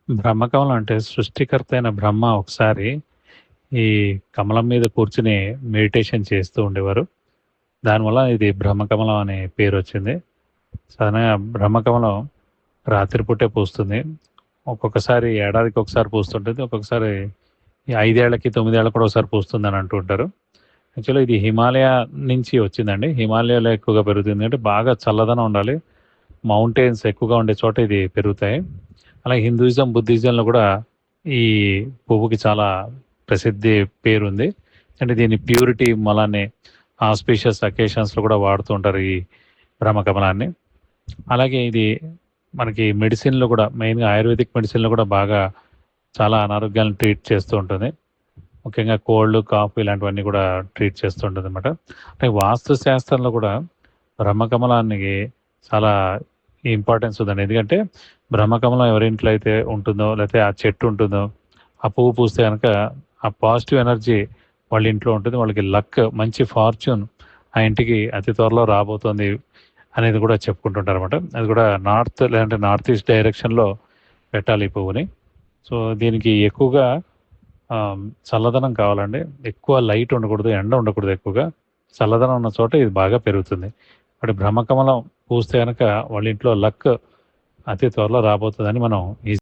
బ్రహ్మకమలం అంటే సృష్టికర్త అయిన బ్రహ్మ ఒకసారి ఈ కమలం మీద కూర్చొని మెడిటేషన్ చేస్తూ ఉండేవారు. దానివల్ల ఇది బ్రహ్మకమలం అనే పేరొచ్చింది. సాధారణంగా బ్రహ్మకమలం రాత్రి పూటే పూస్తుంది. ఒక్కొక్కసారి ఏడాదికి ఒకసారి పూస్తుంటది. ఒక్కొక్కసారి ఈ 5 ఏళ్లకి, 9 ఏళ్ళకి కూడా ఒకసారి పూస్తుందని అంటూ ఉంటారు. యాక్చువల్‌గా ఇది హిమాలయ నుంచి వచ్చిందండి. హిమాలయాలో ఎక్కువగా పెరుగుతుంది. అంటే బాగా చల్లదనం ఉండాలి. మౌంటైన్స్ ఎక్కువగా ఉండే చోట ఇది పెరుగుతాయి. అలాగే హిందూయిజం, బుద్ధిజంలో కూడా ఈ పువ్వుకి చాలా ప్రసిద్ధి పేరుంది. అంటే దీన్ని ప్యూరిటీ మలానే ఆస్పీషియస్ అకేషన్స్‌లో కూడా వాడుతూ ఉంటారు ఈ బ్రహ్మకమలాన్ని. అలాగే ఇది మనకి మెడిసిన్‌లో కూడా మెయిన్‌గా ఆయుర్వేదిక్ మెడిసిన్‌లో కూడా బాగా చాలా అనారోగ్యాలను ట్రీట్ చేస్తూ ఉంటుంది. ముఖ్యంగా కోల్డ్, కాఫ్ ఇలాంటివన్నీ కూడా ట్రీట్ చేస్తూ ఉంటుందనమాట. అంటే వాస్తు శాస్త్రంలో కూడా బ్రహ్మకమలానికి చాలా ఇంపార్టెన్స్ ఉందండి. ఎందుకంటే బ్రహ్మకమలం ఎవరింట్లో అయితే ఉంటుందో, లేతే ఆ చెట్టు ఉంటుందో, ఆ పువ్వు పూస్తే గనక ఆ పాజిటివ్ ఎనర్జీ వాళ్ళ ఇంట్లో ఉంటుంది. వాళ్ళకి లక్, మంచి ఫార్చ్యూన్ ఆ ఇంటికి అతి త్వరలో రాబోతోంది అనేది కూడా చెప్పుకుంటుంటారనమాట. అది కూడా నార్త్ లేదంటే నార్త్ ఈస్ట్ డైరెక్షన్‌లో పెట్టాలి ఈ పువ్వుని. సో, దీనికి ఎక్కువగా చల్లదనం కావాలండి. ఎక్కువ లైట్ ఉండకూడదు, ఎండ ఉండకూడదు ఎక్కువగా. చల్లదనం ఉన్న చోట ఇది బాగా పెరుగుతుంది. ఇప్పుడు బ్రహ్మకమలం పూస్తే గనక వాళ్ళ ఇంట్లో లక్ అతి త్వరలో రాబోతదని మనం ఈ